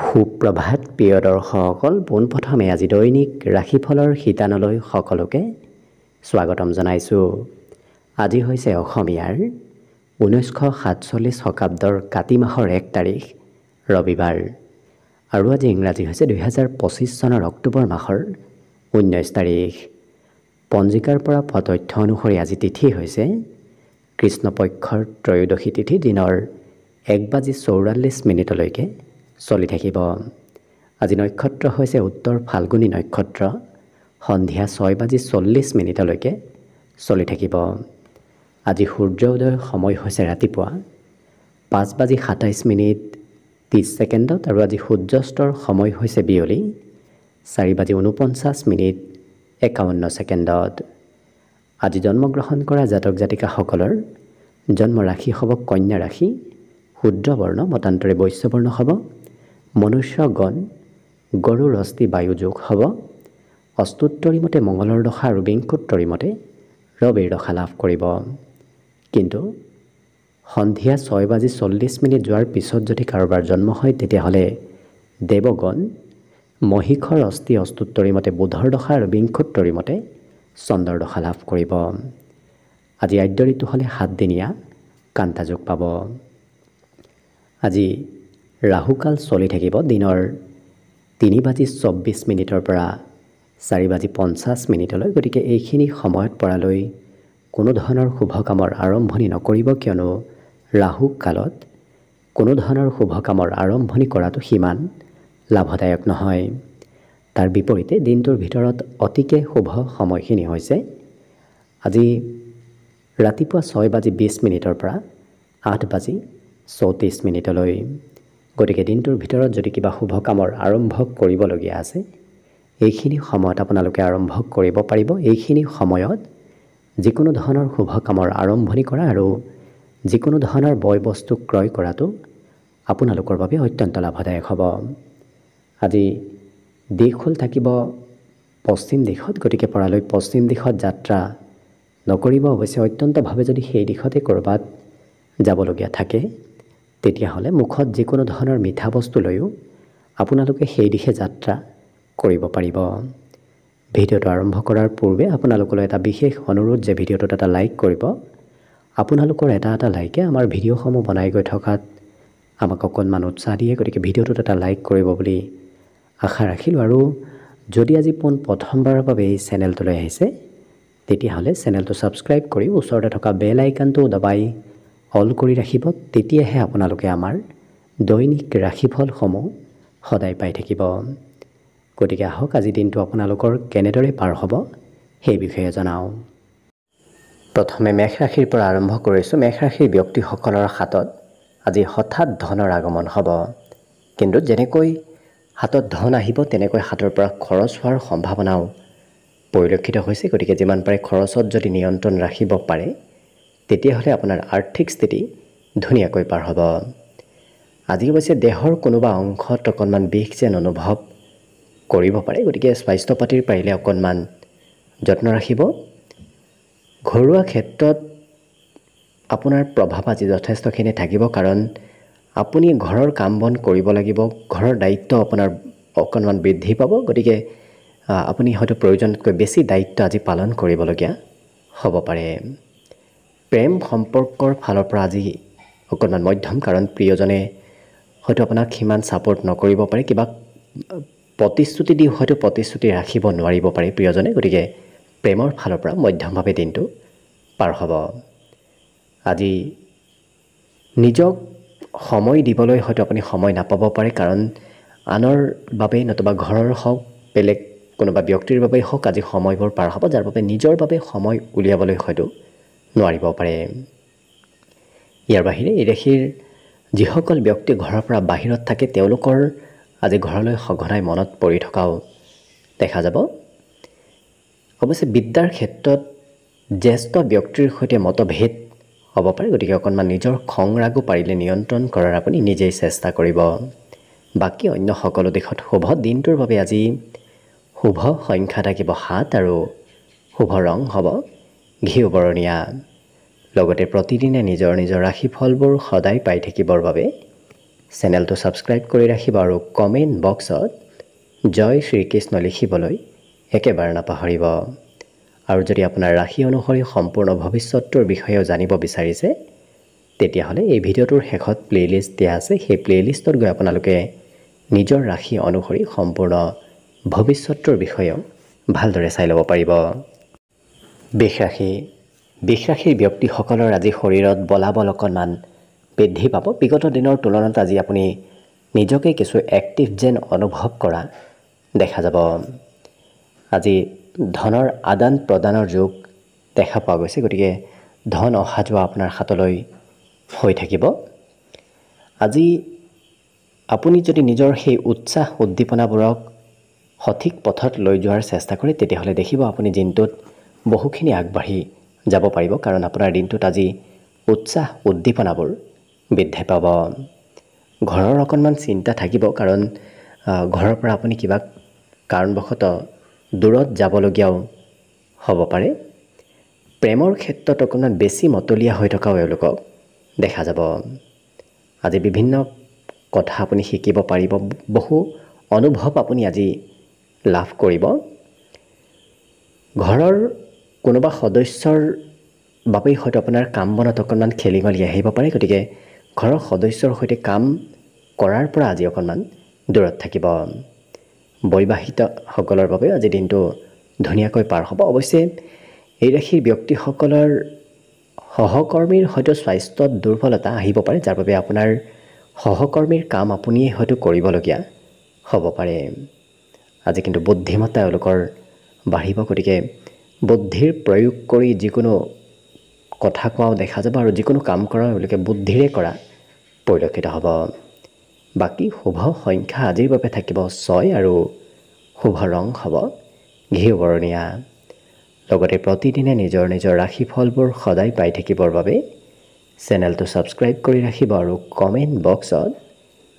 সুপ্ৰভাত প্ৰিয় দৰ্শকসকল, পোনপ্ৰথমে আজি দৈনিক ৰাশিফলৰ শিতানলৈ সকলোকে স্বাগতম জনাইছোঁ। আজি হৈছে অসমীয়াৰ 1947 শকাব্দৰ কাতি মাহৰ 1 তাৰিখ ৰবিবাৰ আৰু আজি ইংৰাজী হৈছে 2025 চনৰ অক্টোবৰ মাহৰ 19 তাৰিখ। পঞ্জিকাৰ পৰা পোৱা তথ্য অনুসৰি আজি তিথি হৈছে কৃষ্ণপক্ষৰ ত্ৰয়োদশী তিথি, দিনৰ 1:44 চলি থাকিব। আজি নক্ষত্ৰ হৈছে উত্তৰ ফাল্গুনী নক্ষত্ৰ, সন্ধিয়া 6:40 চলি থাকিব। আজি সূৰ্য উদয়ৰ সময় হৈছে ৰাতিপুৱা 5:27 আৰু আজি সূৰ্যাস্তৰ সময় হৈছে বিয়লি 4:49 আজি জন্মগ্ৰহণ কৰা জাতক জাতিকাসকলৰ জন্ম ৰাশি হ'ব কন্যা ৰাশি, শুদ্ৰ বৰ্ণ মতান্তৰে বৈশ্য বৰ্ণ হ'ব, মনুষ্য গণ গৰুৰ অস্থি বায়ু যোগ হ'ব, অস্তুত্তৰী মতে মঙলৰ দশা আৰু বিংশোত্তৰী মতে ৰবিৰ দশা লাভ কৰিব। কিন্তু সন্ধিয়া 6:40 যোৱাৰ পিছত যদি কাৰোবাৰ জন্ম হয় তেতিয়াহ'লে দেৱগণ মহিষৰ অস্থি অস্তুত্তৰী মতে বুধৰ দশা আৰু বিংশোত্তৰী মতে চন্দ্ৰৰ দশা লাভ কৰিব। আজি আদ্য ঋতু হ'লে 7 দিনীয়া কান্তা যোগ পাব। আজি ৰাহুকাল চলি থাকিব দিনৰ 3:24 পৰা 4:50 গতিকে এইখিনি সময়ত পৰালৈ কোনো ধৰণৰ শুভ কামৰ আৰম্ভণি নকৰিব, কিয়নো ৰাহু কালত কোনো ধৰণৰ শুভ কামৰ আৰম্ভণি কৰাটো সিমান লাভদায়ক নহয়। তাৰ বিপৰীতে দিনটোৰ ভিতৰত অতিকে শুভ সময়খিনি হৈছে আজি ৰাতিপুৱা 6:20 পৰা 8:34। গতিকে দিনটোৰ ভিতৰত যদি কিবা শুভ কামৰ আৰম্ভ কৰিবলগীয়া আছে এইখিনি সময়ত আপোনালোকে আৰম্ভ কৰিব পাৰিব। এইখিনি সময়ত যিকোনো ধৰণৰ শুভ কামৰ আৰম্ভণি কৰা আৰু যিকোনো ধৰণৰ বয় বস্তু ক্ৰয় কৰাটো আপোনালোকৰ বাবে অত্যন্ত লাভদায়ক হ'ব। আজি দিশ হ'ল থাকিব পশ্চিম দিশত, গতিকে পৰালৈ পশ্চিম দিশত যাত্ৰা নকৰিব। অৱশ্যে অত্যন্তভাৱে যদি সেই দিশতে ক'ৰবাত যাবলগীয়া থাকে তেতিয়াহ'লে মুখত যিকোনো ধৰণৰ মিঠা বস্তু লৈও আপোনালোকে সেই দিশে যাত্ৰা কৰিব পাৰিব। ভিডিঅ'টো আৰম্ভ কৰাৰ পূৰ্বে আপোনালোকলৈ এটা বিশেষ অনুৰোধ যে ভিডিঅ'টোত এটা লাইক কৰিব। আপোনালোকৰ এটা লাইকে আমাৰ ভিডিঅ'সমূহ বনাই গৈ থকাত আমাক অকণমান উৎসাহ দিয়ে, গতিকে ভিডিঅ'টোত এটা লাইক কৰিব বুলি আশা ৰাখিলোঁ। আৰু যদি আজি প্ৰথমবাৰৰ বাবে এই চেনেলটোলৈ আহিছে তেতিয়াহ'লে চেনেলটো ছাবস্ক্ৰাইব কৰি ওচৰতে থকা বেল আইকনটো দবাই অল কৰি ৰাখিব, তেতিয়াহে আপোনালোকে আমাৰ দৈনিক ৰাশিফলসমূহ সদায় পাই থাকিব। গতিকে আহক আজি দিনটো আপোনালোকৰ কেনেদৰে পাৰ হ'ব সেই বিষয়ে জনাওঁ। প্ৰথমে মেষ ৰাশিৰ পৰা আৰম্ভ কৰিছোঁ। মেষ ৰাশিৰ ব্যক্তিসকলৰ হাতত আজি হঠাৎ ধনৰ আগমন হ'ব, কিন্তু যেনেকৈ হাতত ধন আহিব তেনেকৈ হাতৰ পৰা খৰচ হোৱাৰ সম্ভাৱনাও পৰিলক্ষিত হৈছে। গতিকে যিমান পাৰে খৰচত যদি নিয়ন্ত্ৰণ ৰাখিব পাৰে তেতিয়াহ'লে আপোনাৰ আৰ্থিক স্থিতি ধুনীয়াকৈ পাৰ হ'ব। আজি অৱশ্যে দেহৰ কোনোবা অংশত অকণমান বিষ যেন অনুভৱ কৰিব পাৰে, গতিকে স্বাস্থ্য পাতিৰ পাৰিলে অকণমান যত্ন ৰাখিব। ঘৰুৱা ক্ষেত্ৰত আপোনাৰ প্ৰভাৱ আজি যথেষ্টখিনি থাকিব, কাৰণ আপুনি ঘৰৰ কাম বন কৰিব লাগিব, ঘৰৰ দায়িত্ব আপোনাৰ অকণমান বৃদ্ধি পাব। গতিকে আপুনি হয়তো প্ৰয়োজনতকৈ বেছি দায়িত্ব আজি পালন কৰিবলগীয়া হ'ব পাৰে। প্ৰেম সম্পৰ্কৰ ফালৰ পৰা আজি অকণমান মধ্যম, কাৰণ প্ৰিয়জনে হয়তো আপোনাক সিমান ছাপোৰ্ট নকৰিব পাৰে, কিবা প্ৰতিশ্ৰুতি দি হয়তো প্ৰতিশ্ৰুতি ৰাখিব নোৱাৰিব পাৰে প্ৰিয়জনে। গতিকে প্ৰেমৰ ফালৰ পৰা মধ্যমভাৱে দিনটো পাৰ হ'ব। আজি নিজক সময় দিবলৈ হয়তো আপুনি সময় নাপাব পাৰে, কাৰণ আনৰ বাবে নতুবা ঘৰৰ হওক বেলেগ কোনোবা ব্যক্তিৰ বাবেই হওক আজি সময়বোৰ পাৰ হ'ব, যাৰ বাবে নিজৰ বাবে সময় উলিয়াবলৈ হয়তো নোৱাৰিব পাৰে। ইয়াৰ বাহিৰে এই ৰাশিৰ যিসকল ব্যক্তি ঘৰৰ পৰা বাহিৰত থাকে তেওঁলোকৰ আজি ঘৰলৈ সঘনাই মনত পৰি থকাও দেখা যাব। অৱশ্যে বিদ্যাৰ ক্ষেত্ৰত জ্যেষ্ঠ ব্যক্তিৰ সৈতে মতভেদ হ'ব পাৰে, গতিকে অকণমান নিজৰ খং ৰাগো পাৰিলে নিয়ন্ত্ৰণ কৰাৰ আপুনি নিজেই চেষ্টা কৰিব। বাকী অন্য সকলো দিশত শুভ। দিনটোৰ বাবে আজি শুভ সংখ্যা থাকিব 7 আৰু শুভ ৰং হ'ব ঘিউ বৰণীয়া। লগতে প্ৰতিদিনে নিজৰ নিজৰ ৰাশিফলবোৰ সদায় পাই থাকিবৰ বাবে চেনেলটো ছাবস্ক্ৰাইব কৰি ৰাখিব আৰু কমেণ্ট বক্সত জয় শ্ৰীকৃষ্ণ লিখিবলৈ একেবাৰে নাপাহৰিব। আৰু যদি আপোনাৰ ৰাশি অনুসৰি সম্পূৰ্ণ ভৱিষ্যতৰ বিষয়েও জানিব বিচাৰিছে তেতিয়াহ'লে এই ভিডিঅ'টোৰ শেষত প্লে'লিষ্ট দিয়া আছে। সেই প্লে'লিষ্টত গৈ আপোনালোকে নিজৰ ৰাশি অনুসৰি সম্পূৰ্ণ ভৱিষ্যতৰ বিষয়েও ভালদৰে চাই ল'ব পাৰিব। বৃষ ৰাশিৰ ব্যক্তিসকলৰ আজি শৰীৰত বলাবল অকণমান বৃদ্ধি পাব। বিগত দিনৰ তুলনাত আজি আপুনি নিজকে কিছু এক্টিভ যেন অনুভৱ কৰা দেখা যাব। আজি ধনৰ আদান প্ৰদানৰ যোগ দেখা পোৱা গৈছে, গতিকে ধন অহা যোৱা আপোনাৰ হাতলৈ হৈ থাকিব। আজি আপুনি যদি নিজৰ সেই উৎসাহ উদ্দীপনাবোৰক সঠিক পথত লৈ যোৱাৰ চেষ্টা কৰে তেতিয়াহ'লে দেখিব আপুনি দিনটোত বহুখিনি আগবাঢ়ি যাব পাৰিব, কাৰণ আপোনাৰ দিনটোত আজি উৎসাহ উদ্দীপনাবোৰ বৃদ্ধি পাব। ঘৰৰ অকণমান চিন্তা থাকিব, কাৰণ ঘৰৰ পৰা আপুনি কিবা কাৰণবশতঃ দূৰত যাবলগীয়াও হ'ব পাৰে। প্ৰেমৰ ক্ষেত্ৰত অকণমান বেছি মতলীয়া হৈ থকাও এওঁলোকক দেখা যাব। আজি বিভিন্ন কথা আপুনি শিকিব পাৰিব, বহু অনুভৱ আপুনি আজি লাভ কৰিব। ঘৰৰ কোনোবা সদস্যৰ বাবেই হয়তো আপোনাৰ কাম বনত অকণমান খেলি মেলি আহিব পাৰে, গতিকে ঘৰৰ সদস্যৰ সৈতে কাম কৰাৰ পৰা আজি অকণমান দূৰত থাকিব। বৈবাহিতসকলৰ বাবে আজি দিনটো ধুনীয়াকৈ পাৰ হ'ব। অৱশ্যে এই ৰাশিৰ ব্যক্তিসকলৰ সহকৰ্মীৰ হয়তো স্বাস্থ্যত দুৰ্বলতা আহিব পাৰে, যাৰ বাবে আপোনাৰ সহকৰ্মীৰ কাম আপুনিয়ে হয়তো কৰিবলগীয়া হ'ব পাৰে। আজি কিন্তু বুদ্ধিমত্তা এওঁলোকৰ বাঢ়িব, গতিকে বুদ্ধিৰ প্ৰয়োগ কৰি যিকোনো কথা কোৱাও দেখা যাব আৰু যিকোনো কাম কৰাও এওঁলোকে বুদ্ধিৰে কৰা পৰিলক্ষিত হ'ব। বাকী শুভ সংখ্যা আজিৰ বাবে থাকিব 6 আৰু শুভ ৰং হ'ব ঘিউ বৰণীয়া। লগতে প্ৰতিদিনে নিজৰ ৰাশিফলবোৰ সদায় পাই থাকিবৰ বাবে চেনেলটো ছাবস্ক্ৰাইব কৰি ৰাখিব আৰু কমেণ্ট বক্সত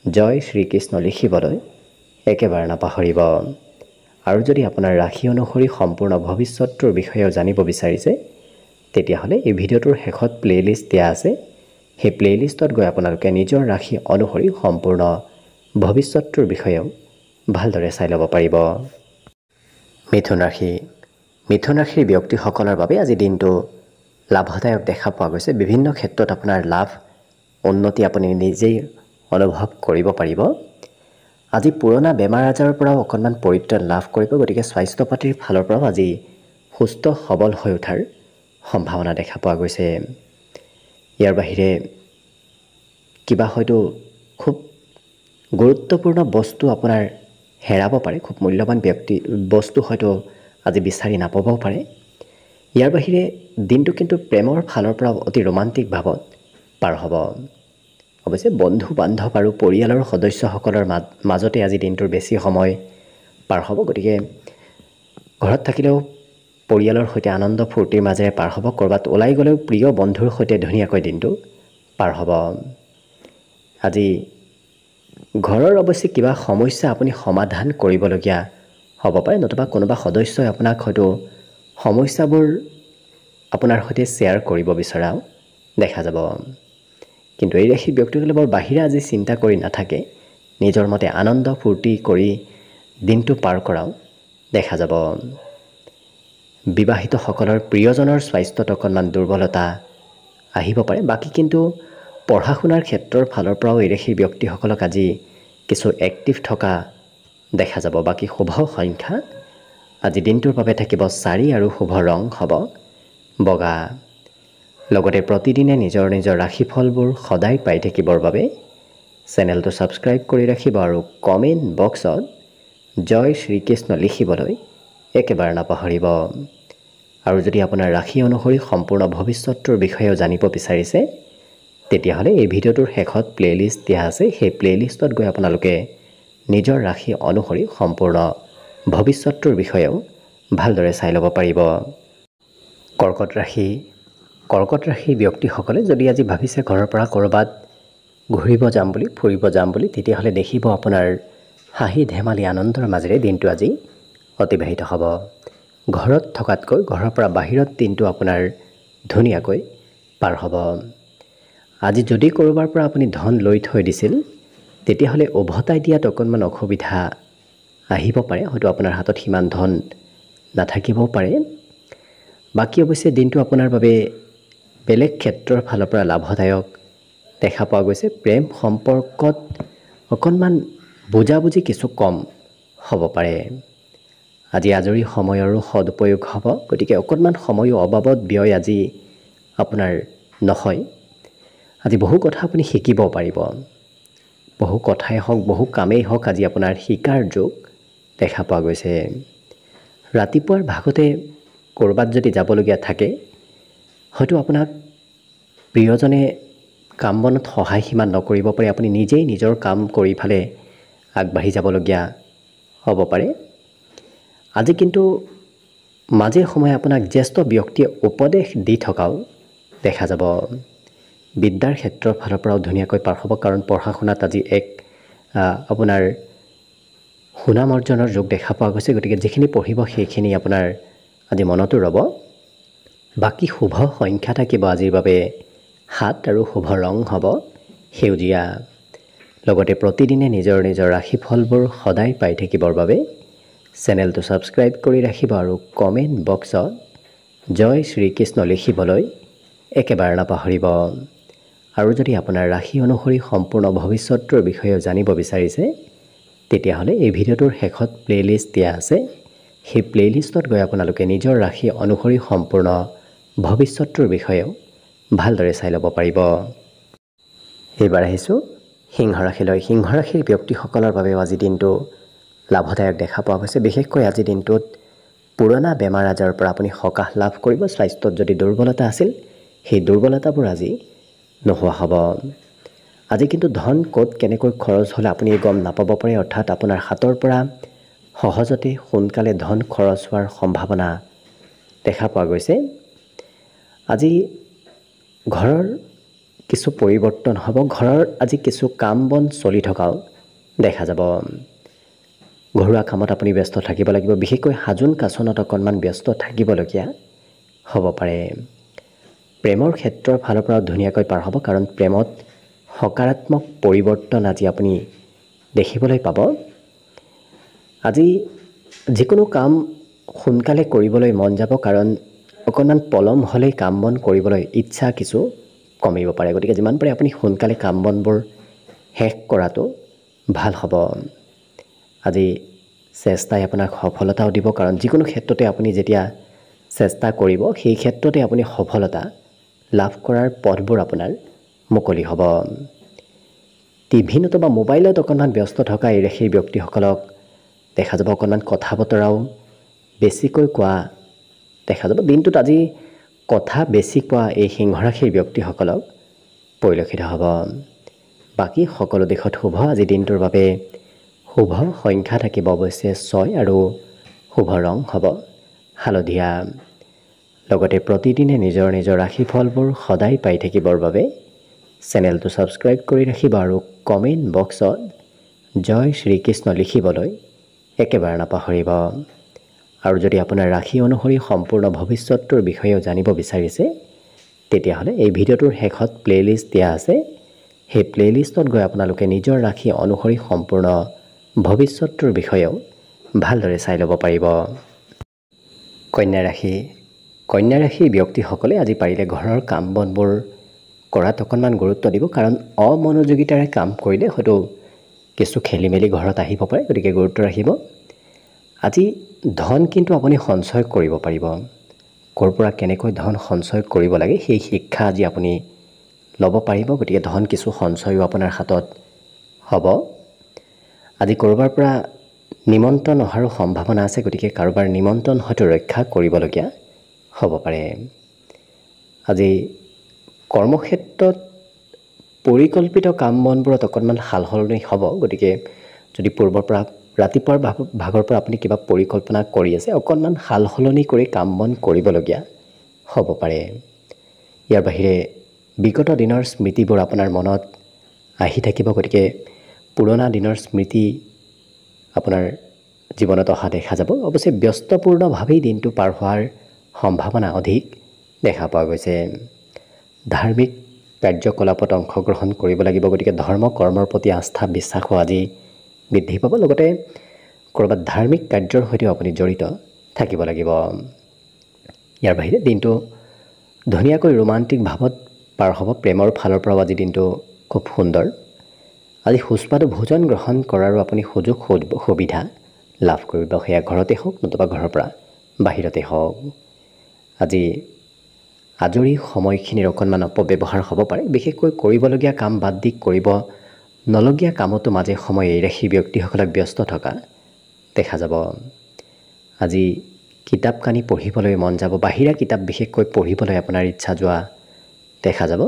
জয় শ্ৰীকৃষ্ণ লিখিবলৈ একেবাৰে নাপাহৰিব। আৰু যদি আপোনাৰ ৰাশি অনুসৰি সম্পূৰ্ণ ভৱিষ্যতৰ বিষয়েও জানিব বিচাৰিছে তেতিয়াহ'লে এই ভিডিঅ'টোৰ শেষত প্লে'লিষ্ট দিয়া আছে। সেই প্লে'লিষ্টত গৈ আপোনালোকে নিজৰ ৰাশি অনুসৰি সম্পূৰ্ণ ভৱিষ্যতৰ বিষয়েও ভালদৰে চাই ল'ব পাৰিব। মিথুন ৰাশিৰ ব্যক্তিসকলৰ বাবে আজি দিনটো লাভদায়ক দেখা পোৱা গৈছে। বিভিন্ন ক্ষেত্ৰত আপোনাৰ লাভ উন্নতি আপুনি নিজেই অনুভৱ কৰিব পাৰিব। আজি পুৰণা বেমাৰ আজাৰৰ পৰাও অকণমান পৰিত্ৰাণ লাভ কৰিব, গতিকে স্বাস্থ্য পাতিৰ ফালৰ পৰাও আজি সুস্থ সবল হৈ উঠাৰ সম্ভাৱনা দেখা পোৱা গৈছে। ইয়াৰ বাহিৰে কিবা হয়তো খুব গুৰুত্বপূৰ্ণ বস্তু আপোনাৰ হেৰাব পাৰে, খুব মূল্যৱান বস্তু হয়তো আজি বিচাৰি নাপাবও পাৰে। ইয়াৰ বাহিৰে দিনটো কিন্তু প্ৰেমৰ ফালৰ পৰা অতি ৰোমান্টিক ভাৱত পাৰ হ'ব। অৱশ্যে বন্ধু বান্ধৱ আৰু পৰিয়ালৰ সদস্যসকলৰ মাজতে আজি দিনটোৰ বেছি সময় পাৰ হ'ব, গতিকে ঘৰত থাকিলেও পৰিয়ালৰ সৈতে আনন্দ ফূৰ্তিৰ মাজেৰে পাৰ হ'ব। ক'ৰবাত ওলাই গ'লেও প্ৰিয় বন্ধুৰ সৈতে ধুনীয়াকৈ দিনটো পাৰ হ'ব। আজি ঘৰৰ অৱশ্যে কিবা সমস্যা আপুনি সমাধান কৰিবলগীয়া হ'ব পাৰে, নতুবা কোনোবা সদস্যই আপোনাক হয়তো সমস্যাবোৰ আপোনাৰ সৈতে শ্বেয়াৰ কৰিব বিচৰাও দেখা যাব। কিন্তু এই ৰাশিৰ ব্যক্তিসকলে বৰ বাহিৰা আজি চিন্তা কৰি নাথাকে, নিজৰ মতে আনন্দ ফূৰ্তি কৰি দিনটো পাৰ কৰাও দেখা যাব। বিবাহিতসকলৰ প্ৰিয়জনৰ স্বাস্থ্যত অকণমান দুৰ্বলতা আহিব পাৰে। বাকী কিন্তু পঢ়া শুনাৰ ক্ষেত্ৰৰ ফালৰ পৰাও এই ৰাশিৰ ব্যক্তিসকলক আজি কিছু এক্টিভ থকা দেখা যাব। বাকী শুভ সংখ্যা আজি দিনটোৰ বাবে থাকিব 4 আৰু শুভ ৰং হ'ব বগা। লগতে প্ৰতিদিনে নিজৰ ৰাশিফলবোৰ সদায় পাই থাকিবৰ বাবে চেনেলটো ছাবস্ক্ৰাইব কৰি ৰাখিব আৰু কমেণ্ট বক্সত জয় শ্ৰীকৃষ্ণ লিখিবলৈ একেবাৰে নাপাহৰিব। আৰু যদি আপোনাৰ ৰাশি অনুসৰি সম্পূৰ্ণ ভৱিষ্যতৰ বিষয়েও জানিব বিচাৰিছে তেতিয়াহ'লে এই ভিডিঅ'টোৰ শেষত প্লে'লিষ্ট দিয়া আছে। সেই প্লে'লিষ্টত গৈ আপোনালোকে নিজৰ ৰাশি অনুসৰি সম্পূৰ্ণ ভৱিষ্যতৰ বিষয়েও ভালদৰে চাই ল'ব পাৰিব। কৰ্কট ৰাশিৰ ব্যক্তিসকলে যদি আজি ভাবিছে ঘৰৰ পৰা ক'ৰবাত ঘূৰিব যাম বুলি, ফুৰিব যাম বুলি, তেতিয়াহ'লে দেখিব আপোনাৰ হাঁহি ধেমালি আনন্দৰ মাজেৰে দিনটো আজি অতিবাহিত হ'ব। ঘৰত থকাতকৈ ঘৰৰ পৰা বাহিৰত দিনটো আপোনাৰ ধুনীয়াকৈ পাৰ হ'ব। আজি যদি ক'ৰবাৰ পৰা আপুনি ধন লৈ থৈ দিছিল তেতিয়াহ'লে উভতাই দিয়াত অকণমান অসুবিধা আহিব পাৰে। হয়তো আপোনাৰ হাতত সিমান ধন নাথাকিবও পাৰে। বাকী অৱশ্যে দিনটো আপোনাৰ বাবে বেলেগ ক্ষেত্ৰৰ ফালৰ পৰা লাভদায়ক দেখা পোৱা গৈছে। প্ৰেম সম্পৰ্কত অকণমান বুজাবুজি কিছু কম হ'ব পাৰে। আজি আজৰি সময়ৰো সদুপয়োগ হ'ব। গতিকে অকণমান সময়ো অবাবত ব্যয় আজি আপোনাৰ নহয়। আজি বহু কথা আপুনি শিকিব পাৰিব। বহু কথাই হওক, বহু কামেই হওক, আজি আপোনাৰ শিকাৰ যোগ দেখা পোৱা গৈছে। ৰাতিপুৱাৰ ভাগতে ক'ৰবাত যদি যাবলগীয়া থাকে, হয়তো আপোনাক প্ৰিয়জনে কাম বনত সহায় সিমান নকৰিব পাৰে। আপুনি নিজেই নিজৰ কাম কৰি ফালে আগবাঢ়ি যাবলগীয়া হ'ব পাৰে। আজি কিন্তু মাজে সময়ে আপোনাক জ্যেষ্ঠ ব্যক্তিয়ে উপদেশ দি থকাও দেখা যাব। বিদ্যাৰ ক্ষেত্ৰৰ ফালৰ পৰাও ধুনীয়াকৈ পাৰ হ'ব, কাৰণ পঢ়া শুনাত আজি এক আপোনাৰ সুনাম অৰ্জনৰ যোগ দেখা পোৱা গৈছে। গতিকে যিখিনি পঢ়িব সেইখিনি আপোনাৰ আজি মনতো ৰ'ব। বাকী শুভ সংখ্যা থাকিব আজিৰ বাবে 7 আৰু শুভ ৰং হ'ব সেউজীয়া। লগতে প্ৰতিদিনে নিজৰ নিজৰ ৰাশিফলবোৰ সদায় পাই থাকিবৰ বাবে চেনেলটো ছাবস্ক্ৰাইব কৰি ৰাখিব আৰু কমেণ্ট বক্সত জয় শ্ৰীকৃষ্ণ লিখিবলৈ একেবাৰে নাপাহৰিব। আৰু যদি আপোনাৰ ৰাশি অনুসৰি সম্পূৰ্ণ ভৱিষ্যতৰ বিষয়েও জানিব বিচাৰিছে, তেতিয়াহ'লে এই ভিডিঅ'টোৰ শেষত প্লে'লিষ্ট দিয়া আছে। সেই প্লে'লিষ্টত গৈ আপোনালোকে নিজৰ ৰাশি অনুসৰি সম্পূৰ্ণ ভৱিষ্যতৰ বিষয়েও ভালদৰে চাই ল'ব পাৰিব। এইবাৰ আহিছোঁ সিংহ ৰাশিলৈ। সিংহ ৰাশিৰ ব্যক্তিসকলৰ বাবেও আজি দিনটো লাভদায়ক দেখা পোৱা গৈছে। বিশেষকৈ আজিৰ দিনটোত পুৰণা বেমাৰ আজাৰৰ পৰা আপুনি সকাহ লাভ কৰিব। স্বাস্থ্যত যদি দুৰ্বলতা আছিল, সেই দুৰ্বলতাবোৰ আজি নোহোৱা হ'ব। আজি কিন্তু ধন ক'ত কেনেকৈ খৰচ হ'লে আপুনি গম নাপাব পাৰে। অৰ্থাৎ আপোনাৰ হাতৰ পৰা সহজতে সোনকালে ধন খৰচ হোৱাৰ সম্ভাৱনা দেখা পোৱা গৈছে। আজি ঘৰৰ কিছু পৰিৱৰ্তন হ'ব। ঘৰৰ আজি কিছু কাম বন চলি থকাও দেখা যাব। ঘৰুৱা কামত আপুনি ব্যস্ত থাকিব লাগিব। বিশেষকৈ সাজোন কাচোনত অকণমান ব্যস্ত থাকিবলগীয়া হ'ব পাৰে। প্ৰেমৰ ক্ষেত্ৰৰ ফালৰ পৰাও ধুনীয়াকৈ পাৰ হ'ব, কাৰণ প্ৰেমত সকাৰাত্মক পৰিৱৰ্তন আজি আপুনি দেখিবলৈ পাব। আজি যিকোনো কাম সোনকালে কৰিবলৈ মন যাব, কাৰণ অকণমান পলম হ'লেই কাম বন কৰিবলৈ ইচ্ছা কিছু কমিব পাৰে। গতিকে যিমান পাৰে আপুনি সোনকালে কাম বনবোৰ শেষ কৰাটো ভাল হ'ব। আজি চেষ্টাই আপোনাক সফলতাও দিব, কাৰণ যিকোনো ক্ষেত্ৰতে আপুনি যেতিয়া চেষ্টা কৰিব, সেই ক্ষেত্ৰতে আপুনি সফলতা লাভ কৰাৰ পথবোৰ আপোনাৰ মুকলি হ'ব। টিভি নতুবা মোবাইলত অকণমান ব্যস্ত থকা এই ৰাশিৰ ব্যক্তিসকলক দেখা যাব। অকণমান কথা বতৰাও বেছিকৈ কোৱা দেখা যাব। দিনটোত আজি কথা বেছি কোৱা এই সিংহ ৰাশিৰ ব্যক্তিসকলক পৰিলক্ষিত হ'ব। বাকী সকলো দিশত শুভ। আজি দিনটোৰ বাবে শুভ সংখ্যা থাকিব অৱশ্যে 6 আৰু শুভ ৰং হ'ব হালধীয়া। লগতে প্ৰতিদিনে নিজৰ নিজৰ ৰাশিফলবোৰ সদায় পাই থাকিবৰ বাবে চেনেলটো ছাবস্ক্ৰাইব কৰি ৰাখিব আৰু কমেণ্ট বক্সত জয় শ্ৰীকৃষ্ণ লিখিবলৈ একেবাৰে নাপাহৰিব। আৰু যদি আপোনাৰ ৰাশি অনুসৰি সম্পূৰ্ণ ভৱিষ্যতৰ বিষয়েও জানিব বিচাৰিছে, তেতিয়াহ'লে এই ভিডিঅ'টোৰ শেষত প্লে'লিষ্ট দিয়া আছে। সেই প্লে'লিষ্টত গৈ আপোনালোকে নিজৰ ৰাশি অনুসৰি সম্পূৰ্ণ ভৱিষ্যতৰ বিষয়েও ভালদৰে চাই ল'ব পাৰিব। কন্যা ৰাশি। কন্যা ৰাশিৰ ব্যক্তিসকলে আজি পাৰিলে ঘৰৰ কাম বনবোৰ কৰাত অকণমান গুৰুত্ব দিব, কাৰণ অমনোযোগিতাৰে কাম কৰিলে হয়তো কিছু খেলি মেলি ঘৰত আহিব পাৰে। গতিকে গুৰুত্ব ৰাখিব। আজি ধন কিন্তু আপুনি সঞ্চয় কৰিব পাৰিব। ক'ৰ পৰা কেনেকৈ ধন সঞ্চয় কৰিব লাগে সেই শিক্ষা আজি আপুনি ল'ব পাৰিব। গতিকে ধন কিছু সঞ্চয়ো আপোনাৰ হাতত হ'ব। আজি ক'ৰবাৰ পৰা নিমন্ত্ৰণ অহাৰো সম্ভাৱনা আছে। গতিকে কাৰোবাৰ নিমন্ত্ৰণ হয়তো ৰক্ষা কৰিবলগীয়া হ'ব পাৰে। আজি কৰ্মক্ষেত্ৰত পৰিকল্পিত কাম বনবোৰত অকণমান সাল সলনি হ'ব। গতিকে যদি পূৰ্বৰ পৰা ৰাতিপুৱাৰ ভাগৰ পৰা আপুনি কিবা পৰিকল্পনা কৰি আছে, অকণমান সাল সলনি কৰি কাম বন কৰিবলগীয়া হ'ব পাৰে। ইয়াৰ বাহিৰে বিগত দিনৰ স্মৃতিবোৰ আপোনাৰ মনত আহি থাকিব। গতিকে পুৰণা দিনৰ স্মৃতি আপোনাৰ জীৱনত অহা দেখা যাব। অৱশ্যে ব্যস্তপূৰ্ণভাৱেই দিনটো পাৰ হোৱাৰ সম্ভাৱনা অধিক দেখা পোৱা গৈছে। ধাৰ্মিক কাৰ্যকলাপত অংশগ্ৰহণ কৰিব লাগিব। গতিকে ধৰ্ম কৰ্মৰ প্ৰতি আস্থা বিশ্বাসো আজি বৃদ্ধি পাব। লগতে ক'ৰবাত ধাৰ্মিক কাৰ্যৰ সৈতেও আপুনি জড়িত থাকিব লাগিব। ইয়াৰ বাহিৰে দিনটো ধুনীয়াকৈ ৰোমান্টিক ভাৱত পাৰ হ'ব। প্ৰেমৰ ফালৰ পৰাও আজি দিনটো খুব সুন্দৰ। আজি সুস্বাদু ভোজন গ্ৰহণ কৰাৰো আপুনি সুযোগ সুবিধা লাভ কৰিব। সেয়া ঘৰতে হওক নতুবা ঘৰৰ পৰা বাহিৰতে হওক। আজি আজৰি সময়খিনিৰ অকণমান অপব্যৱহাৰ হ'ব পাৰে। বিশেষকৈ কৰিবলগীয়া কাম বাদ দি কৰিব নলগীয়া কামতো মাজে সময়ে এই ৰাশিৰ ব্যক্তিসকলক ব্যস্ত থকা দেখা যাব। আজি কিতাপ কানি পঢ়িবলৈ মন যাব। বাহিৰা কিতাপ বিশেষকৈ পঢ়িবলৈ আপোনাৰ ইচ্ছা যোৱা দেখা যাব।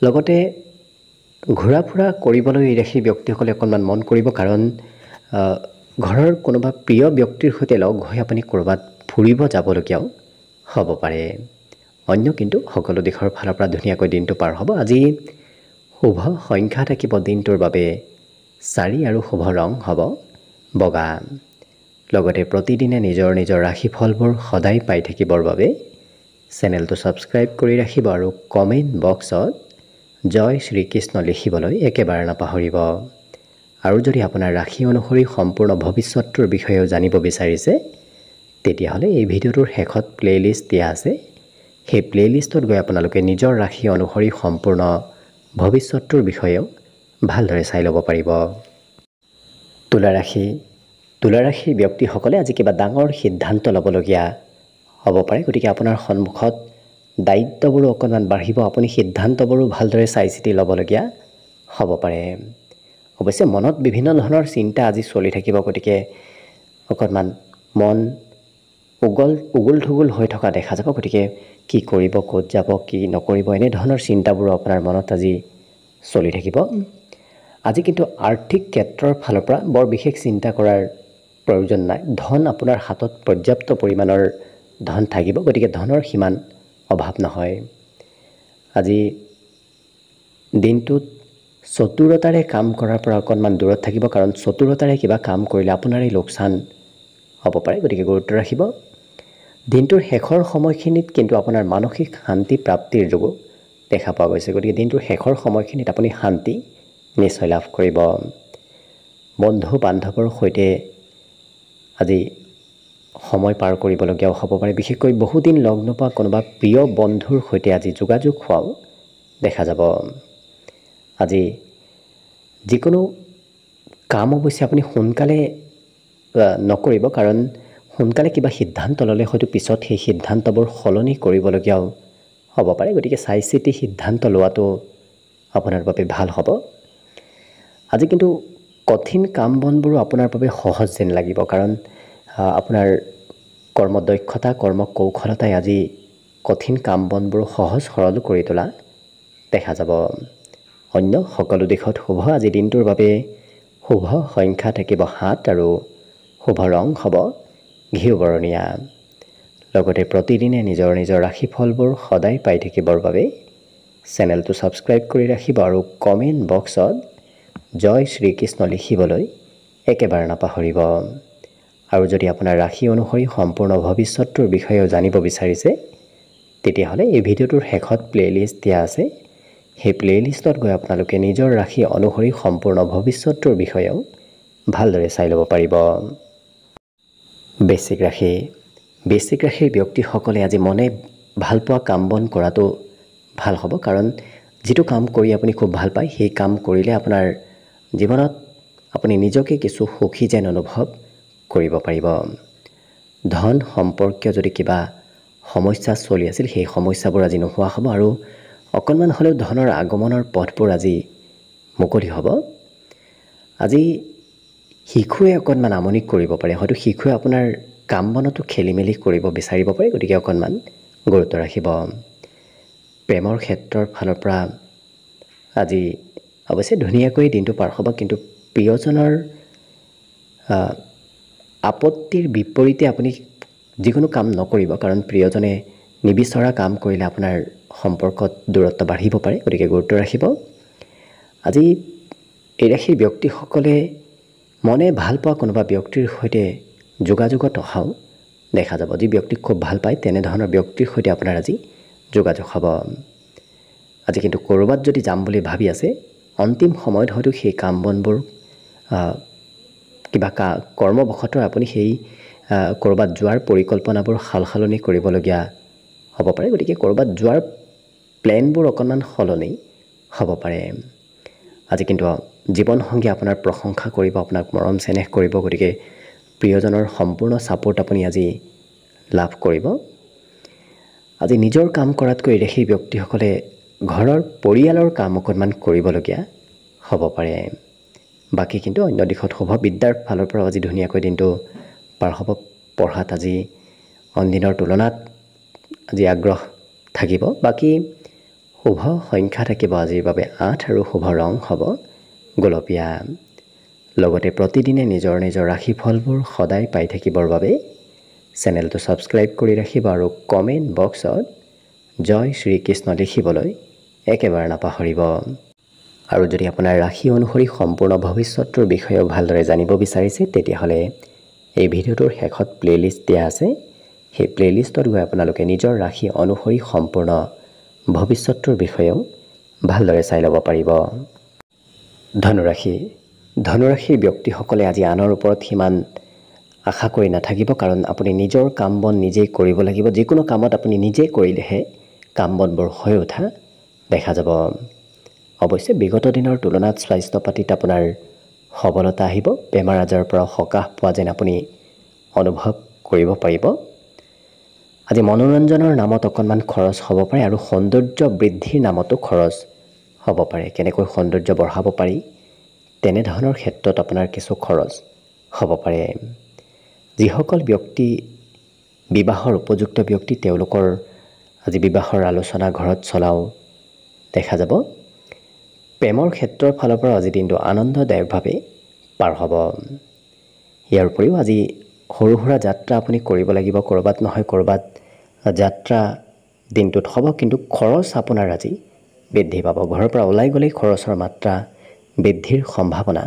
লগতে ঘূৰা ফুৰা কৰিবলৈ এই ৰাশিৰ ব্যক্তিসকলে অকণমান মন কৰিব, কাৰণ ঘৰৰ কোনোবা প্ৰিয় ব্যক্তিৰ সৈতে লগ হৈ আপুনি ক'ৰবাত ফুৰিব যাবলগীয়াও হ'ব পাৰে। অন্য কিন্তু সকলো দিশৰ ফালৰ পৰা ধুনীয়াকৈ দিনটো পাৰ হ'ব। আজি শুভ সংখ্যা থাকিব দিনটোৰ বাবে 4 আৰু শুভ ৰং হ'ব বগা। লগতে প্ৰতিদিনে নিজৰ নিজৰ ৰাশিফলবোৰ সদায় পাই থাকিবৰ বাবে চেনেলটো ছাবস্ক্ৰাইব কৰি ৰাখিব আৰু কমেণ্ট বক্সত জয় শ্ৰীকৃষ্ণ লিখিবলৈ একেবাৰে নাপাহৰিব। আৰু যদি আপোনাৰ ৰাশি অনুসৰি সম্পূৰ্ণ ভৱিষ্যতটোৰ বিষয়েও জানিব বিচাৰিছে, তেতিয়াহ'লে এই ভিডিঅ'টোৰ শেষত প্লে'লিষ্ট দিয়া আছে। সেই প্লে'লিষ্টত গৈ আপোনালোকে নিজৰ ৰাশি অনুসৰি সম্পূৰ্ণ ভৱিষ্যতটোৰ বিষয়েও ভালদৰে চাই ল'ব পাৰিব। তুলা ৰাশিৰ ব্যক্তিসকলে আজি কিবা ডাঙৰ সিদ্ধান্ত ল'বলগীয়া হ'ব পাৰে। গতিকে আপোনাৰ সন্মুখত দায়িত্ববোৰো অকণমান বাঢ়িব। আপুনি সিদ্ধান্তবোৰো ভালদৰে চাই চিতি ল'বলগীয়া হ'ব পাৰে। অৱশ্যে মনত বিভিন্ন ধৰণৰ চিন্তা আজি চলি থাকিব। গতিকে অকণমান মন উগুল থুগুল হৈ থকা দেখা যাব। গতিকে কি কৰিব, ক'ত যাব, কি নকৰিব, এনেধৰণৰ চিন্তাবোৰো আপোনাৰ মনত আজি চলি থাকিব। আজি কিন্তু আৰ্থিক ক্ষেত্ৰৰ ফালৰ পৰা বৰ বিশেষ চিন্তা কৰাৰ প্ৰয়োজন নাই। ধন আপোনাৰ হাতত পৰ্যাপ্ত পৰিমাণৰ ধন থাকিব। গতিকে ধনৰ সিমান অভাৱ নহয়। আজি দিনটোত চতুৰতাৰে কাম কৰাৰ পৰা অকণমান দূৰত থাকিব, কাৰণ চতুৰতাৰে কিবা কাম কৰিলে আপোনাৰেই লোকচান হ'ব পাৰে। গতিকে গুৰুত্ব ৰাখিব। দিনটোৰ শেষৰ সময়খিনিত কিন্তু আপোনাৰ মানসিক শান্তি প্ৰাপ্তিৰ যোগো দেখা পোৱা গৈছে। গতিকে দিনটোৰ শেষৰ সময়খিনিত আপুনি শান্তি নিশ্চয় লাভ কৰিব। বন্ধু বান্ধৱৰ সৈতে আজি সময় পাৰ কৰিবলগীয়াও হ'ব পাৰে। বিশেষকৈ বহুদিন লগ নোপোৱা কোনোবা প্ৰিয় বন্ধুৰ সৈতে আজি যোগাযোগ হোৱাও দেখা যাব। আজি যিকোনো কাম অৱশ্যে আপুনি সোনকালে নকৰিব, কাৰণ সোনকালে কিবা সিদ্ধান্ত ল'লে হয়তো পিছত সেই সিদ্ধান্তবোৰ সলনি কৰিবলগীয়াও হ'ব পাৰে। গতিকে চাই চিতি সিদ্ধান্ত লোৱাটো আপোনাৰ বাবে ভাল হ'ব। আজি কিন্তু কঠিন কাম বনবোৰো আপোনাৰ বাবে সহজ যেন লাগিব, কাৰণ আপোনাৰ কৰ্মদক্ষতা কৰ্মকৌশলতাই আজি কঠিন কাম বনবোৰ সহজ সৰল কৰি তোলা দেখা যাব। অন্য সকলো দিশত শুভ। আজি দিনটোৰ বাবে শুভ সংখ্যা থাকিব 7 আৰু শুভ ৰং হ'ব ঘিউ বৰণীয়া। লগতে প্ৰতিদিনে নিজৰ নিজৰ ৰাশিফলবোৰ সদায় পাই থাকিবৰ বাবে চেনেলটো ছাবস্ক্ৰাইব কৰি ৰাখিব আৰু কমেণ্ট বক্সত জয় শ্ৰীকৃষ্ণ লিখিবলৈ একেবাৰে নাপাহৰিব। আৰু যদি আপোনাৰ ৰাশি অনুসৰি সম্পূৰ্ণ ভৱিষ্যতটোৰ বিষয়েও জানিব বিচাৰিছে, তেতিয়াহ'লে এই ভিডিঅ'টোৰ শেষত প্লে'লিষ্ট দিয়া আছে। সেই প্লে'লিষ্টত গৈ আপোনালোকে নিজৰ ৰাশি অনুসৰি সম্পূৰ্ণ ভৱিষ্যতটোৰ বিষয়েও ভালদৰে চাই ল'ব পাৰিব। বৃশ্চিক ৰাশিৰ ব্যক্তিসকলে আজি মনে ভাল পোৱা কাম বন কৰাটো ভাল হ'ব, কাৰণ যিটো কাম কৰি আপুনি খুব ভাল পায়, সেই কাম কৰিলে আপোনাৰ জীৱনত আপুনি নিজকে কিছু সুখী যেন অনুভৱ কৰিব পাৰিব। ধন সম্পৰ্কীয় যদি কিবা সমস্যা চলি আছিল, সেই সমস্যাবোৰ আজি নোহোৱা হ'ব আৰু অকণমান হ'লেও ধনৰ আগমনৰ পথবোৰ আজি মুকলি হ'ব। আজি শিশুৱে অকণমান আমনি কৰিব পাৰে। হয়তো শিশুৱে আপোনাৰ কাম বনতো খেলি মেলি কৰিব বিচাৰিব পাৰে। গতিকে অকণমান গুৰুত্ব ৰাখিব। প্ৰেমৰ ক্ষেত্ৰৰ ফালৰ পৰা আজি অৱশ্যে ধুনীয়াকৈ দিনটো পাৰ হ'ব, কিন্তু প্ৰিয়জনৰ আপত্তিৰ বিপৰীতে আপুনি যিকোনো কাম নকৰিব, কাৰণ প্ৰিয়জনে নিবিচৰা কাম কৰিলে আপোনাৰ সম্পৰ্কত দূৰত্ব বাঢ়িব পাৰে। গতিকে গুৰুত্ব ৰাখিব। আজি এই ৰাশিৰ ব্যক্তিসকলে মনে ভাল পোৱা কোনোবা ব্যক্তিৰ সৈতে যোগাযোগত অহাও দেখা যাব। যি ব্যক্তিক খুব ভাল পায় তেনেধৰণৰ ব্যক্তিৰ সৈতে আপোনাৰ আজি যোগাযোগ হ'ব। আজি কিন্তু ক'ৰবাত যদি যাম বুলি ভাবি আছে অন্তিম সময়ত হয়তো সেই কাম বনবোৰ কিবা কৰ্মবশতঃ আপুনি সেই ক'ৰবাত যোৱাৰ পৰিকল্পনাবোৰ সালসলনি কৰিবলগীয়া হ'ব পাৰে গতিকে ক'ৰবাত যোৱাৰ প্লেনবোৰ অকণমান সলনি হ'ব পাৰে আজি কিন্তু জীৱনসংগী আপোনাৰ প্ৰশংসা কৰিব আপোনাক মৰম চেনেহ কৰিব গতিকে প্ৰিয়জনৰ সম্পূৰ্ণ ছাপোৰ্ট আপুনি আজি লাভ কৰিব আজি নিজৰ কাম কৰাতকৈ সেই ব্যক্তিসকলে ঘৰৰ পৰিয়ালৰ কাম অকণমান কৰিবলগীয়া হ'ব পাৰে বাকী কিন্তু অন্য দিশত শুভ বিদ্যাৰ ফালৰ পৰা আজি ধুনীয়াকৈ দিনটো পাৰ হ'ব পঢ়াত আজি অইন দিনৰ তুলনাত আজি আগ্ৰহ থাকিব বাকী শুভ সংখ্যা থাকিব আজিৰ বাবে 8 আৰু শুভ ৰং হ'ব গোলপীয়া লগতে প্ৰতিদিনে নিজৰ নিজৰ ৰাশিফলবোৰ সদায় পাই থাকিবৰ বাবে চেনেলটো ছাবস্ক্ৰাইব কৰি ৰাখিব আৰু কমেণ্ট বক্সত জয় শ্ৰীকৃষ্ণ লিখিবলৈ একেবাৰে নাপাহৰিব আৰু যদি আপোনাৰ ৰাশি অনুসৰি সম্পূৰ্ণ ভৱিষ্যতৰ বিষয়ে ভালদৰে জানিব বিচাৰিছে তেতিয়াহ'লে এই ভিডিঅ'টোৰ শেষত প্লেলিষ্ট দিয়া আছে সেই প্লেলিষ্টত গৈ আপোনালোকে নিজৰ ৰাশি অনুসৰি সম্পূৰ্ণ ভৱিষ্যতৰ বিষয়েও ভালদৰে চাই ল'ব পাৰিব ধনুৰাশিৰ ব্যক্তিসকলে আজি আনৰ ওপৰত সিমান আশা কৰি নাথাকিব কাৰণ আপুনি নিজৰ কাম বন নিজেই কৰিব লাগিব যিকোনো কামত আপুনি নিজেই কৰিলেহে কাম বনবোৰ হৈ উঠা দেখা যাব অৱশ্যে বিগত দিনৰ তুলনাত স্বাস্থ্য পাতিত আপোনাৰ সবলতা আহিব বেমাৰ আজাৰৰ পৰা সকাহ পোৱা যেন আপুনি অনুভৱ কৰিব পাৰিব আজি মনোৰঞ্জনৰ নামত অকণমান খৰচ হ'ব পাৰে আৰু সৌন্দৰ্য বৃদ্ধিৰ নামতো খৰচ হ'ব পাৰে কেনেকৈ সৌন্দৰ্য বঢ়াব পাৰি তেনেধৰণৰ ক্ষেত্ৰত আপোনাৰ কিছু খৰচ হ'ব পাৰে যিসকল ব্যক্তি বিবাহৰ উপযুক্ত ব্যক্তি তেওঁলোকৰ আজি বিবাহৰ আলোচনা ঘৰত চলাও দেখা যাব প্ৰেমৰ ক্ষেত্ৰৰ ফালৰ পৰা আজি দিনটো আনন্দদায়কভাৱে পাৰ হ'ব ইয়াৰ উপৰিও আজি সৰু সুৰা যাত্ৰা আপুনি কৰিব লাগিব ক'ৰবাত নহয় ক'ৰবাত যাত্ৰা দিনটোত হ'ব কিন্তু খৰচ আপোনাৰ আজি বৃদ্ধি পাব ঘৰৰ পৰা ওলাই গ'লেই খৰচৰ মাত্ৰা বৃদ্ধিৰ সম্ভাৱনা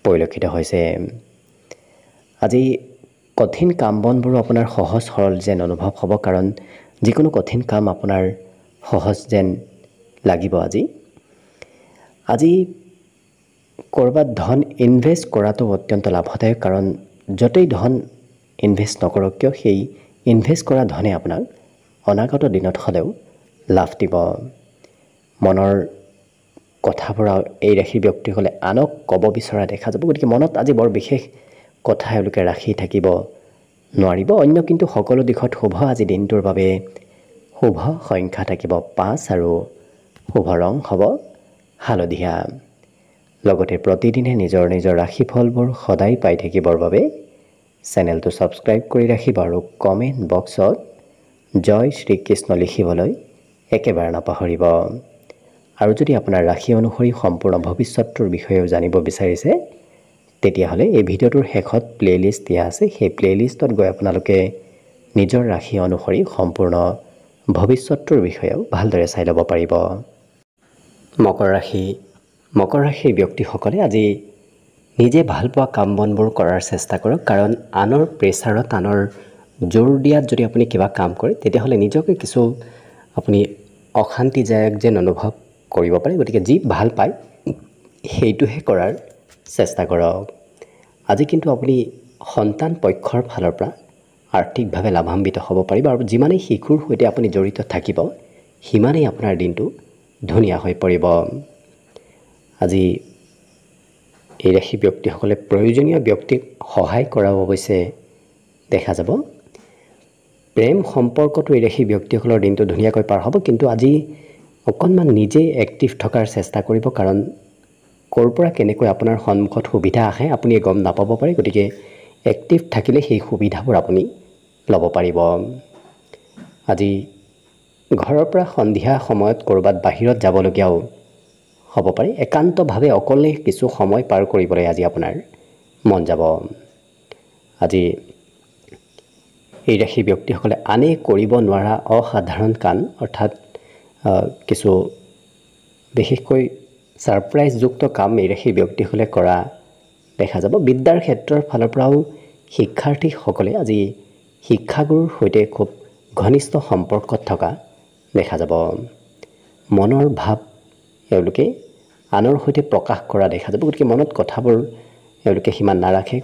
পৰিলক্ষিত হৈছে আজি কঠিন কাম বনবোৰ আপোনাৰ সহজ সৰল যেন অনুভৱ হ'ব কাৰণ যিকোনো কঠিন কাম আপোনাৰ সহজ যেন লাগিব আজি ক'ৰবাত ধন ইনভেষ্ট কৰাটো অত্যন্ত লাভদায়ক কাৰণ য'তেই ধন ইনভেষ্ট নকৰক কিয় সেই ইনভেষ্ট কৰা ধনে আপোনাক অনাগত দিনত হ'লেও লাভ দিব মনৰ কথাবোৰ এই ৰাশিৰ ব্যক্তিসকলে আনক ক'ব বিচৰা দেখা যাব গতিকে মনত আজি বৰ বিশেষ কথা এওঁলোকে ৰাখি থাকিব নোৱাৰিব অন্য কিন্তু সকলো দিশত শুভ আজি দিনটোৰ বাবে শুভ সংখ্যা থাকিব 5 আৰু শুভ ৰং হ'ব হালধীয়া লগতে প্ৰতিদিনে নিজৰ নিজৰ ৰাশিফলবোৰ সদায় পাই থাকিবৰ বাবে চেনেলটো ছাবস্ক্ৰাইব কৰি ৰাখিব আৰু কমেণ্ট বক্সত জয় শ্ৰীকৃষ্ণ লিখিবলৈ একেবাৰে নাপাহৰিব আৰু যদি আপোনাৰ ৰাশি অনুসৰি সম্পূৰ্ণ ভৱিষ্যতৰ বিষয়েও জানিব বিচাৰিছে তেতিয়াহ'লে এই ভিডিঅ'টোৰ শেষত প্লেলিষ্ট দিয়া আছে সেই প্লেলিষ্টত গৈ আপোনালোকে নিজৰ ৰাশি অনুসৰি সম্পূৰ্ণ ভৱিষ্যতৰ বিষয়েও ভালদৰে চাই ল'ব পাৰিব মকৰ ৰাশিৰ ব্যক্তিসকলে আজি নিজে ভাল পোৱা কাম বনবোৰ কৰাৰ চেষ্টা কৰক কাৰণ আনৰ প্ৰেছাৰত আনৰ জোৰ দিয়াত যদি আপুনি কিবা কাম কৰে তেতিয়াহ'লে নিজকে কিছু আপুনি অশান্তিদায়ক যেন অনুভৱ কৰিব পাৰে গতিকে যি ভাল পায় সেইটোহে কৰাৰ চেষ্টা কৰক আজি কিন্তু আপুনি সন্তান পক্ষৰ ফালৰ পৰা আৰ্থিকভাৱে লাভান্বিত হ'ব পাৰিব আৰু যিমানেই শিশুৰ সৈতে আপুনি জড়িত থাকিব সিমানেই আপোনাৰ দিনটো ধুনীয়া হৈ পৰিব আজি এই ৰাশি ব্যক্তিসকলে প্ৰয়োজনীয় ব্যক্তিক সহায় কৰাও অৱশ্যে দেখা যাব প্ৰেম সম্পৰ্কটো এই ৰাশি ব্যক্তিসকলৰ দিনটো ধুনীয়াকৈ পাৰ হ'ব কিন্তু আজি অকণমান নিজে এক্টিভ থকাৰ চেষ্টা কৰিব কাৰণ ক'ৰ পৰা কেনেকৈ আপোনাৰ সন্মুখত সুবিধা আহে আপুনি গম নাপাব পাৰে গতিকে এক্টিভ থাকিলে সেই সুবিধাবোৰ আপুনি ল'ব পাৰিব আজি ঘৰৰ পৰা সন্ধিয়া সময়ত ক'ৰবাত বাহিৰত যাবলগীয়াও হ'ব পাৰে একান্তভাৱে অকলে কিছু সময় পাৰ কৰিবলৈ আজি আপোনাৰ মন যাব আজি এই ৰাশি ব্যক্তিসকলে আনে কৰিব নোৱাৰা অসাধাৰণ কাম অৰ্থাৎ কিছু বিশেষকৈ ছাৰপ্ৰাইজযুক্ত কাম এই ৰাশি ব্যক্তিসকলে কৰা দেখা যাব বিদ্যাৰ ক্ষেত্ৰৰ ফালৰ পৰাও শিক্ষাৰ্থীসকলে আজি শিক্ষাগুৰুৰ সৈতে খুব ঘনিষ্ঠ সম্পৰ্কত থকা দেখা যাব মনৰ ভাৱ এওঁলোকে আনৰ সৈতে প্ৰকাশ কৰা দেখা যাব। গতিকে মনত কথাবোৰ এওঁলোকে সিমান নাৰাখে,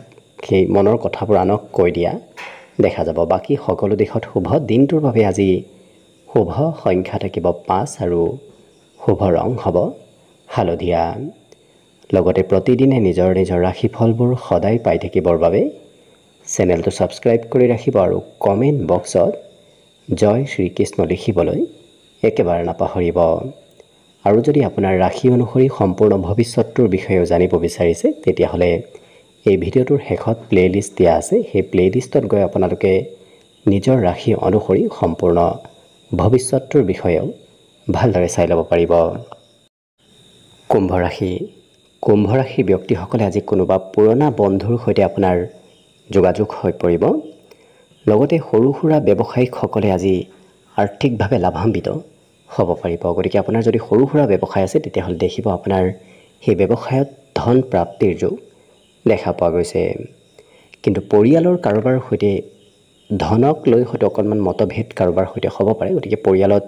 সেই মনৰ কথাবোৰ আনক কৈ দিয়া দেখা যাব। বাকী সকলো দিশত শুভ। দিনটোৰ বাবে আজি শুভ সংখ্যা থাকিব 5 আৰু শুভ ৰং হ'ব হালধীয়া। লগতে প্ৰতিদিনে নিজৰ নিজৰ ৰাশিফলবোৰ সদায় পাই থাকিবৰ বাবে চেনেলটো ছাবস্ক্ৰাইব কৰি ৰাখিব আৰু কমেণ্ট বক্সত জয় শ্ৰীকৃষ্ণ লিখিবলৈ একেবাৰে নাপাহৰিব। আৰু যদি আপোনাৰ ৰাশি অনুসৰি সম্পূৰ্ণ ভৱিষ্যতটোৰ বিষয়েও জানিব বিচাৰিছে, তেতিয়াহ'লে এই ভিডিঅ'টোৰ শেষত প্লে'লিষ্ট দিয়া আছে। সেই প্লে'লিষ্টত গৈ আপোনালোকে নিজৰ ৰাশি অনুসৰি সম্পূৰ্ণ ভৱিষ্যতটোৰ বিষয়েও ভালদৰে চাই ল'ব পাৰিব। কুম্ভ ৰাশি। কুম্ভ ৰাশিৰ ব্যক্তিসকলে আজি কোনোবা পুৰণা বন্ধুৰ সৈতে আপোনাৰ যোগাযোগ হৈ পৰিব। লগতে সৰু সুৰা ব্যৱসায়িকসকলে আজি আৰ্থিকভাৱে লাভান্বিত হ'ব পাৰিব। গতিকে আপোনাৰ যদি সৰু সুৰা ব্যৱসায় আছে, তেতিয়াহ'লে দেখিব আপোনাৰ সেই ব্যৱসায়ত ধন প্ৰাপ্তিৰ যোগ দেখা পোৱা গৈছে। কিন্তু পৰিয়ালৰ কাৰোবাৰ সৈতে ধনক লৈ হয়তো অকণমান মতভেদ কাৰোবাৰ সৈতে হ'ব পাৰে। গতিকে পৰিয়ালত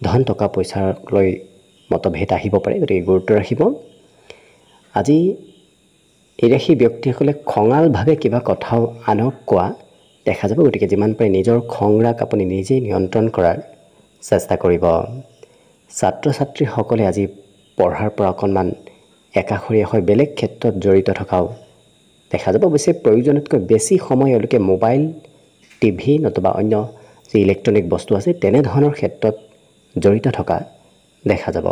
ধন টকা পইচাক লৈ মতভেদ আহিব পাৰে, গতিকে গুৰুত্ব ৰাখিব। আজি এই ৰাশিৰ ব্যক্তিসকলে খঙালভাৱে কিবা কথাও আনক কোৱা দেখা যাব। গতিকে যিমান পাৰে নিজৰ খং ৰাগ আপুনি নিজেই নিয়ন্ত্ৰণ কৰাৰ চেষ্টা কৰিব। ছাত্ৰ ছাত্ৰীসকলে আজি পঢ়াৰ পৰা অকণমান একাষৰীয়া হৈ বেলেগ ক্ষেত্ৰত জড়িত থকাও দেখা যাব। অৱশ্যে প্ৰয়োজনতকৈ বেছি সময় এওঁলোকে মোবাইল, টিভি নতুবা অন্য যি ইলেক্ট্ৰনিক বস্তু আছে তেনেধৰণৰ ক্ষেত্ৰত জড়িত থকা দেখা যাব।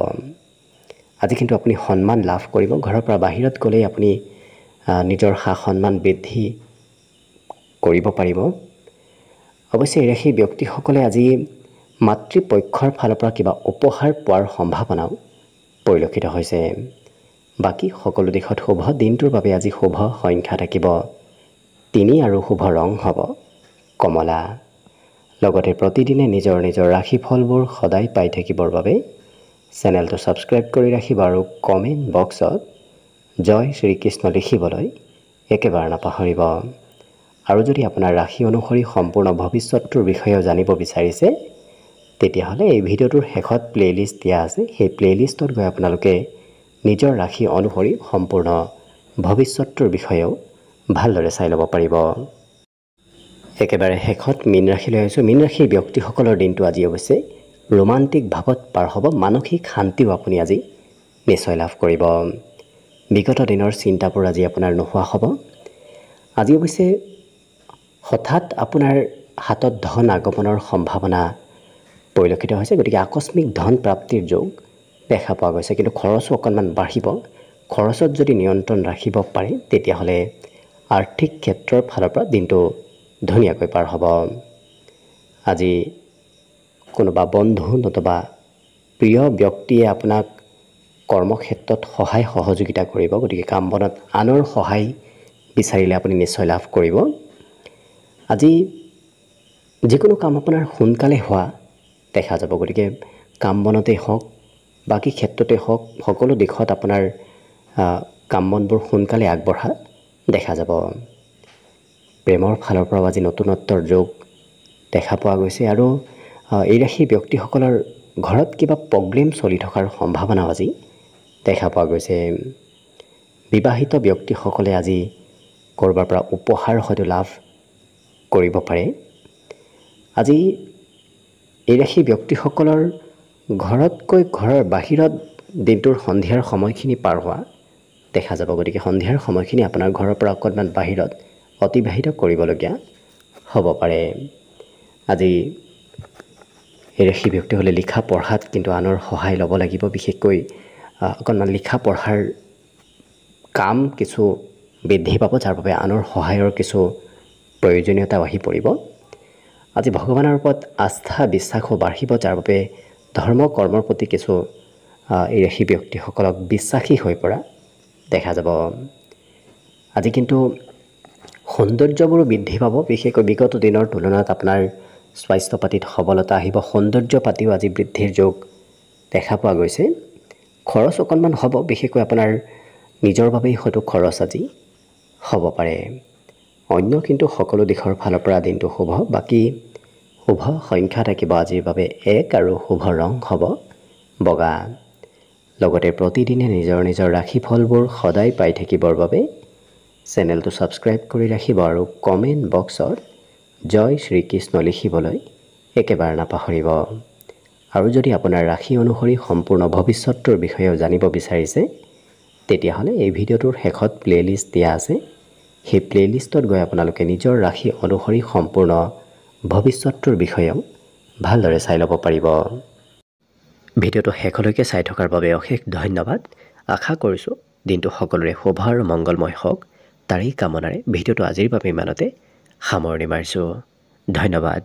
আজি কিন্তু আপুনি সন্মান লাভ কৰিব। ঘৰৰ পৰা বাহিৰত গ'লেই আপুনি নিজৰ সা সন্মান বৃদ্ধি কৰিব পাৰিব। অৱশ্যে এই ৰাশিৰ ব্যক্তিসকলে আজি মাতৃপক্ষৰ ফালৰ পৰা কিবা উপহাৰ পোৱাৰ সম্ভাৱনাও পৰিলক্ষিত হৈছে। বাকী সকলো দিশত শুভ। দিনটোৰ বাবে আজি শুভ সংখ্যা থাকিব 3 আৰু শুভ ৰং হ'ব কমলা। লগতে প্ৰতিদিনে নিজৰ নিজৰ ৰাশিফলবোৰ সদায় পাই থাকিবৰ বাবে চেনেলটো ছাবস্ক্ৰাইব কৰি ৰাখিব আৰু কমেণ্ট বক্সত জয় শ্ৰীকৃষ্ণ লিখিবলৈ একেবাৰে নাপাহৰিব। আৰু যদি আপোনাৰ ৰাশি অনুসৰি সম্পূৰ্ণ ভৱিষ্যতটোৰ বিষয়েও জানিব বিচাৰিছে, তেতিয়াহ'লে এই ভিডিঅ'টোৰ শেষত প্লে'লিষ্ট দিয়া আছে। সেই প্লে'লিষ্টত গৈ আপোনালোকে নিজৰ ৰাশি অনুসৰি সম্পূৰ্ণ ভৱিষ্যতটোৰ বিষয়েও ভালদৰে চাই ল'ব পাৰিব। একেবাৰে শেষত মীন ৰাশিলৈ আহিছোঁ। মীন ৰাশিৰ ব্যক্তিসকলৰ দিনটো আজি অৱশ্যে ৰোমান্টিক ভাৱত পাৰ হ'ব। মানসিক শান্তিও আপুনি আজি নিশ্চয় লাভ কৰিব। বিগত দিনৰ চিন্তাবোৰ আজি আপোনাৰ নোহোৱা হ'ব। আজি অৱশ্যে হঠাৎ আপোনাৰ হাতত ধন আগমনৰ সম্ভাৱনা পৰিলক্ষিত হৈছে। গতিকে আকস্মিক ধন প্ৰাপ্তিৰ যোগ দেখা পোৱা গৈছে। কিন্তু খৰচো অকণমান বাঢ়িব। খৰচত যদি নিয়ন্ত্ৰণ ৰাখিব পাৰে, তেতিয়াহ'লে আৰ্থিক ক্ষেত্ৰৰ ফালৰ পৰা দিনটো ধুনীয়াকৈ পাৰ হ'ব। আজি কোনোবা বন্ধু নতুবা প্ৰিয় ব্যক্তিয়ে আপোনাক কৰ্মক্ষেত্ৰত সহায় সহযোগিতা কৰিব। গতিকে কাম বনত আনৰ সহায় বিচাৰিলে আপুনি নিশ্চয় লাভ কৰিব। আজি যিকোনো কাম আপোনাৰ সোনকালে হোৱা দেখা যাব। গতিকে কাম বনতেই হওক, বাকী ক্ষেত্ৰতে হওক, সকলো দিশত আপোনাৰ কাম বনবোৰ সোনকালে আগবঢ়া দেখা যাব। প্ৰেমৰ ফালৰ পৰাও আজি নতুনত্বৰ যোগ দেখা পোৱা গৈছে। আৰু এই ৰাশিৰ ব্যক্তিসকলৰ ঘৰত কিবা প্ৰব্লেম চলি থকাৰ সম্ভাৱনাও আজি দেখা পোৱা গৈছে। বিবাহিত ব্যক্তিসকলে আজি ক'ৰবাৰ পৰা উপহাৰ হয়তো লাভ কৰিব পাৰে। আজি এই ৰাশিৰ ব্যক্তিসকলৰ ঘৰতকৈ ঘৰৰ বাহিৰত দিনটোৰ সন্ধিয়াৰ সময়খিনি পাৰ হোৱা দেখা যাব। গতিকে সন্ধিয়াৰ সময়খিনি আপোনাৰ ঘৰৰ পৰা অকণমান বাহিৰত অতিবাহিত কৰিবলগীয়া হ'ব পাৰে। আজি এই ৰাশি ব্যক্তি হ'লে লিখা পঢ়াত কিন্তু আনৰ সহায় ল'ব লাগিব। বিশেষকৈ অকণমান লিখা পঢ়াৰ কাম কিছু বৃদ্ধি পাব, যাৰ বাবে আনৰ সহায়ৰ কিছু প্ৰয়োজনীয়তাও আহি পৰিব। আজি ভগৱানৰ ওপৰত আস্থা বিশ্বাসো বাঢ়িব, যাৰ বাবে ধৰ্ম কৰ্মৰ প্ৰতি কিছু এই ৰাশি ব্যক্তিসকলক বিশ্বাসী হৈ পৰা দেখা যাব। আজি কিন্তু সৌন্দৰ্যবোৰো বৃদ্ধি পাব। বিশেষকৈ বিগত দিনৰ তুলনাত আপোনাৰ স্বাস্থ্য পাতিত সবলতা আহিব। সৌন্দৰ্য পাতিও আজি বৃদ্ধিৰ যোগ দেখা পোৱা গৈছে। খৰচ অকণমান হ'ব, বিশেষকৈ আপোনাৰ নিজৰ বাবেই হয়তো খৰচ আজি হ'ব পাৰে। অন্য কিন্তু সকলো দিশৰ ফালৰ পৰা দিনটো শুভ। বাকী শুভ সংখ্যা থাকিব আজিৰ বাবে 1 আৰু শুভ ৰং হ'ব বগা। লগতে প্ৰতিদিনে নিজৰ নিজৰ ৰাশিফলবোৰ সদায় পাই থাকিবৰ বাবে চেনেলটো ছাবস্ক্ৰাইব কৰি ৰাখিব আৰু কমেণ্ট বক্সত জয় শ্ৰীকৃষ্ণ লিখিবলৈ একেবাৰে নাপাহৰিব। আৰু যদি আপোনাৰ ৰাশি অনুসৰি সম্পূৰ্ণ ভৱিষ্যতটোৰ বিষয়েও জানিব বিচাৰিছে তেতিয়াহ'লে এই ভিডিঅ'টোৰ শেষত প্লে'লিষ্ট দিয়া আছে। সেই প্লে'লিষ্টত গৈ আপোনালোকে নিজৰ ৰাশি অনুসৰি সম্পূৰ্ণ ভৱিষ্যতটোৰ বিষয়েও ভালদৰে চাই ল'ব পাৰিব। ভিডিঅ'টো শেষলৈকে চাই থকাৰ বাবে অশেষ ধন্যবাদ। আশা কৰিছোঁ দিনটো সকলোৰে শুভ আৰু মংগলময় হওক, তাৰেই কামনাৰে ভিডিঅ'টো আজিৰ বাবে ইমানতে সামৰণি মাৰিছোঁ। ধন্যবাদ।